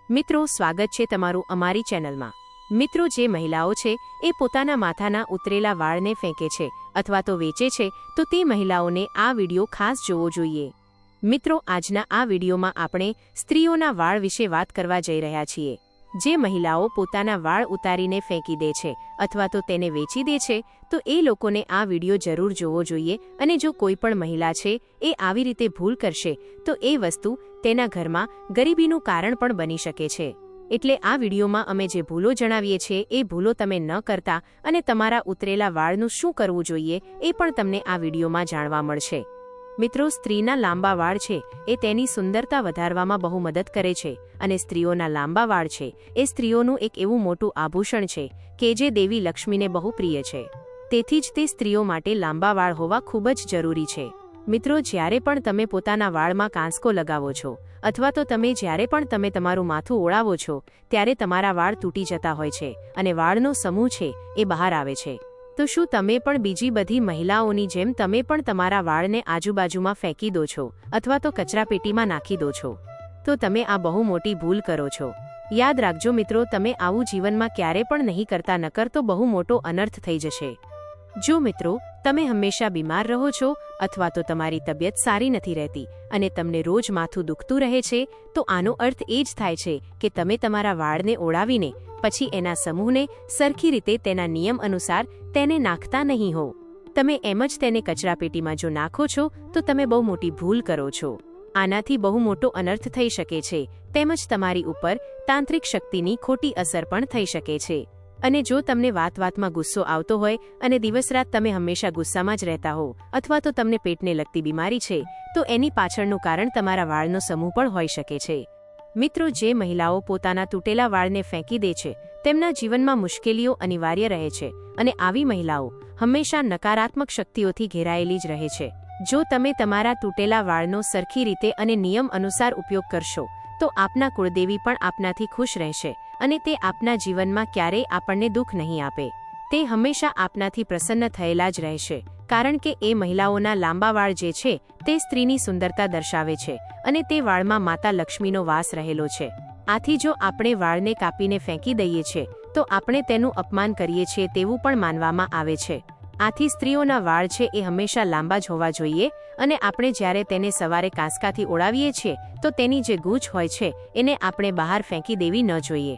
મિત્રો, સ્વાગત છે તમારું અમારી ચેનલમાં। મિત્રો, જે મહિલાઓ છે એ પોતાના માથાના ઉતરેલા વાળને ફેંકે છે અથવા તો વેચે છે તો તે મહિલાઓને આ વિડિયો ખાસ જોવો જોઈએ। મિત્રો, આજના આ વિડિયોમાં આપણે સ્ત્રીઓના વાળ વિશે વાત કરવા જઈ રહ્યા છીએ। જે મહિલાઓ પોતાના વાળ ઉતારીને ફેંકી દે છે અથવા તો તેને વેચી દે છે તો એ લોકોને આ વિડિયો જરૂર જોવો જોઈએ। અને જો કોઈ પણ મહિલા છે એ આવી રીતે ભૂલ કરશે તો એ વસ્તુ તેના ઘરમાં ગરીબીનું કારણ પણ બની શકે છે। એટલે આ વિડિયોમાં અમે જે ભૂલો જણાવીએ છીએ એ ભૂલો તમે ન કરતા અને તમારા ઉતરેલા વાળનું શું કરવું જોઈએ એ પણ તમને આ વિડિયોમાં જાણવા મળશે। મિત્રો, સ્ત્રીના લાંબા વાળ છે એ તેની સુંદરતા વધારવામાં બહુ મદદ કરે છે અને સ્ત્રીઓના લાંબા વાળ છે એ સ્ત્રીઓનું એક એવું મોટું આભૂષણ છે કે જે દેવી લક્ષ્મીને બહુ પ્રિય છે। તેથી જ તે સ્ત્રીઓ માટે લાંબા વાળ હોવા ખૂબ જ જરૂરી છે। મિત્રો, જ્યારે પણ તમે પોતાના વાળમાં કાંસકો લગાવો છો અથવા તો જ્યારે પણ તમે તમારું માથું ઓળાવો છો ત્યારે તમારા વાળ તૂટી જતા હોય છે અને વાળનો સમૂહ છે એ બહાર આવે છે। તો શું તમે પણ બીજી બધી મહિલાઓની જેમ તમે પણ તમારા વાળને આજુબાજુમાં ફેંકી દો છો અથવા તો કચરાપેટીમાં નાખી દો છો? તો તમે આ બહુ મોટી ભૂલ કરો છો। યાદ રાખજો મિત્રો, તમે આવું જીવનમાં ક્યારે પણ નહીં કરતા, નકર તો બહુ મોટો અનર્થ થઈ જશે। જો મિત્રો, તમે હંમેશા બીમાર રહો છો અથવા તો તમારી તબિયત સારી નથી રહેતી અને તમને રોજ માથું દુખતું રહે છે તો આનો અર્થ એ જ થાય છે કે તમે તમારા વાળને ઓળાવીને પછી એના સમૂહને સરખી રીતે તેના નિયમ અનુસાર તેને નાખતા નહીં હો। તમે એમ જ તેને કચરાપેટીમાં જો નાખો છો તો તમે બહુ મોટી ભૂલ કરો છો। આનાથી બહુ મોટો અનર્થ થઈ શકે છે તેમજ તમારી ઉપર તાંત્રિક શક્તિની ખોટી અસર પણ થઈ શકે છે। અને જો તમને વાતમાં ગુસ્સો આવતો હોય અને દિવસ-રાત તમે હંમેશા ગુસ્સામાં જ રહેતા હો અથવા તો તમને પેટને લગતી બીમારી છે તો એની પાછળનું કારણ તમારા વાળનો સમૂહ પણ હોઈ શકે છે। મિત્રો, જે મહિલાઓ પોતાના તૂટેલા વાળને ફેંકી દે છે તેમના જીવનમાં મુશ્કેલીઓ અનિવાર્ય રહે છે અને આવી મહિલાઓ હંમેશા નકારાત્મક શક્તિઓથી ઘેરાયેલી જ રહે છે। જો તમે તમારા તૂટેલા વાળનો સરખી રીતે અને નિયમ અનુસાર ઉપયોગ કરશો તો આપના કુળદેવી પણ આપનાથી ખુશ રહેશે અને તે આપના જીવનમાં ક્યારેય આપણને દુઃખ નહીં આપે। તે હંમેશા આપનાથી પ્રસન્ન થયેલા જ રહેશે કારણ કે એ મહિલાઓના લાંબા વાળ જે છે તે સ્ત્રીની સુંદરતા દર્શાવે છે અને તે વાળમાં માતા લક્ષ્મીનો વાસ રહેલો છે। આથી જો આપણે વાળને કાપીને ફેંકી દઈએ છીએ તો આપણે તેનું અપમાન કરીએ છીએ તેવું પણ માનવામાં આવે છે। આથી સ્ત્રીઓના વાળ છે એ હંમેશા લાંબા જ હોવા જોઈએ અને આપણે જ્યારે તેને સવારે કાંસકાથી ઓળાવીએ છીએ તો તેની જે ગૂંચ હોય છે એને આપણે બહાર ફેંકી દેવી ન જોઈએ।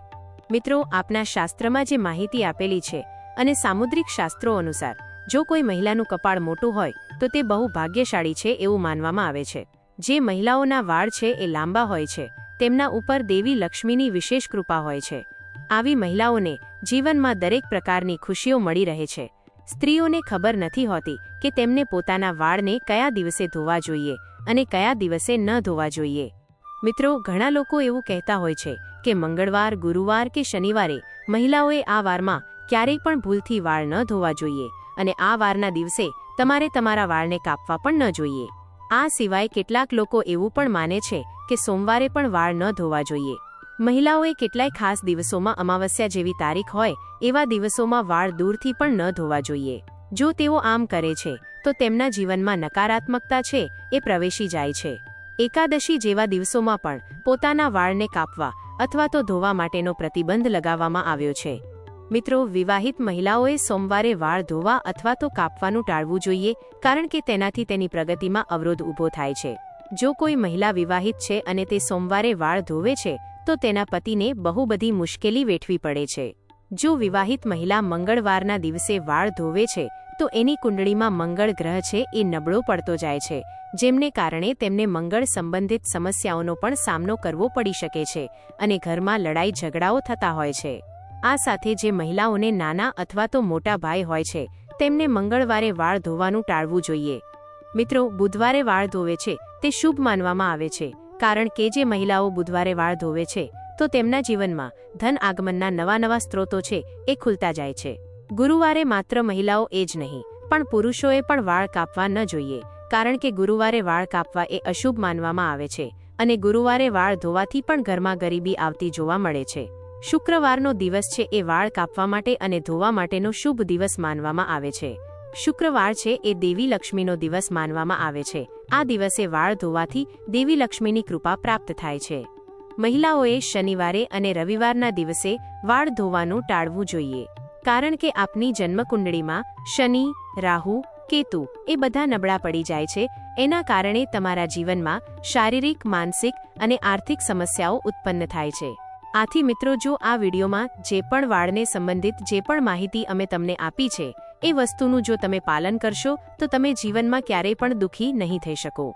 મિત્રો, આપના શાસ્ત્રમાં જે માહિતી આપેલી છે અને સામુદ્રિક શાસ્ત્રો અનુસાર જો કોઈ મહિલાનું કપાળ મોટું હોય તો તે બહુ ભાગ્યશાળી છે એવું માનવામાં આવે છે। જે મહિલાઓના વાળ છે એ લાંબા હોય છે તેમના ઉપર દેવી લક્ષ્મીની વિશેષ કૃપા હોય છે। આવી મહિલાઓને જીવનમાં દરેક પ્રકારની ખુશીઓ મળી રહે છે। સ્ત્રીઓને ખબર નથી હોતી કે તેમને પોતાના વાળને કયા દિવસે ધોવા જોઈએ અને કયા દિવસે ન ધોવા જોઈએ। મિત્રો, ઘણા લોકો એવું કહેતા હોય છે કે મંગળવાર, ગુરુવાર કે શનિવારે મહિલાઓએ આ વારમાં ક્યારેય પણ ભૂલથી વાળ ન ધોવા જોઈએ અને આ વારના દિવસે તમારે તમારા વાળને કાપવા પણ ન જોઈએ। આ સિવાય કેટલાક લોકો એવું પણ માને છે કે સોમવારે પણ વાળ ન ધોવા જોઈએ। મહિલાઓએ કેટલાય ખાસ દિવસોમાં અમાવસ્યા જેવી તારીખ હોય એવા દિવસોમાં વાળ દૂરથી પણ ન ધોવા જોઈએ। જો તેઓ આમ કરે છે તો તેમના જીવનમાં નકારાત્મકતા છે એ પ્રવેશી જાય છે। એકાદશી જેવા દિવસોમાં પણ પોતાના વાળને કાપવા અથવા તો ધોવા માટેનો પ્રતિબંધ લગાવવામાં આવ્યો છે। મિત્રો, વિવાહિત મહિલાઓએ સોમવારે વાળ ધોવા અથવા તો કાપવાનું ટાળવું જોઈએ કારણ કે તેનાથી તેની પ્રગતિમાં અવરોધ ઊભો થાય છે। જો કોઈ મહિલા વિવાહિત છે અને તે સોમવારે વાળ ધોવે છે તો તેના પતિને બહુ બધી મુશ્કેલી વેઠવી પડે છે। જો વિવાહિત મહિલા મંગળવારના દિવસે વાળ ધોવે છે તો એની કુંડળીમાં મંગળ ગ્રહ છે એ નબળો પડતો જાય છે જેમને કારણે તેમને મંગળ સંબંધિત સમસ્યાઓનો પણ સામનો કરવો પડી શકે છે અને ઘરમાં લડાઈ ઝઘડાઓ થતા હોય છે। આ સાથે જે મહિલાઓને નાના અથવા તો મોટા ભાઈ હોય છે તેમને મંગળવારે વાળ ધોવાનું ટાળવું જોઈએ। મિત્રો, બુધવારે વાળ ધોવે છે તે શુભ માનવામાં આવે છે કારણ કે જે મહિલાઓ બુધવારે વાળ ધોવે છે તો તેમના જીવનમાં ધન આગમનના નવા સ્ત્રોતો છે એ ખુલતા જાય છે। ગુરુવારે માત્ર મહિલાઓ એ જ નહીં પણ પુરુષોએ પણ વાળ કાપવા ન જોઈએ કારણ કે ગુરુવારે વાળ કાપવા એ અશુભ માનવામાં આવે છે અને ગુરુવારે વાળ ધોવાથી પણ ઘરમાં ગરીબી આવતી જોવા મળે છે। શુક્રવારનો દિવસ છે એ વાળ કાપવા માટે અને ધોવા માટેનો શુભ દિવસ માનવામાં આવે છે। શુક્રવાર છે એ દેવી લક્ષ્મીનો દિવસ માનવામાં આવે છે। આ દિવસે વાળ ધોવાથી દેવી લક્ષ્મીની કૃપા પ્રાપ્ત થાય છે। મહિલાઓએ શનિવારે અને રવિવારના દિવસે વાળ ધોવાનું ટાળવું જોઈએ, કારણ કે આપની જન્મકુંડળીમાં શનિ, રાહુ, કેતુ એ બધા નબળા પડી જાય છે. એના કારણે તમારા જીવનમાં શારીરિક, માનસિક અને આર્થિક સમસ્યાઓ ઉત્પન્ન થાય છે. આથી મિત્રો, જો આ વિડીયોમાં જે પણ વાળને સંબંધિત જે પણ માહિતી અમે તમને આપી છે એ વસ્તુનું જો તમે પાલન કરશો તો તમે જીવનમાં ક્યારેય પણ દુઃખી નહીં થઈ શકો.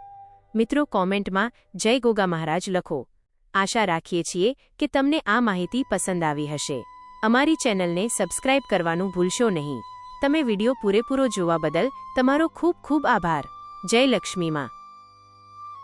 મિત્રો, કોમેન્ટમાં જય ગોગા મહારાજ લખો. આશા રાખીએ છીએ કે તમને આ માહિતી પસંદ આવી હશે. અમારી ચેનલને સબસ્ક્રાઇબ કરવાનું ભૂલશો નહીં. તમે વિડીયો પૂરેપૂરો જોવા બદલ તમારો ખૂબ ખૂબ આભાર. જય લક્ષ્મી માં.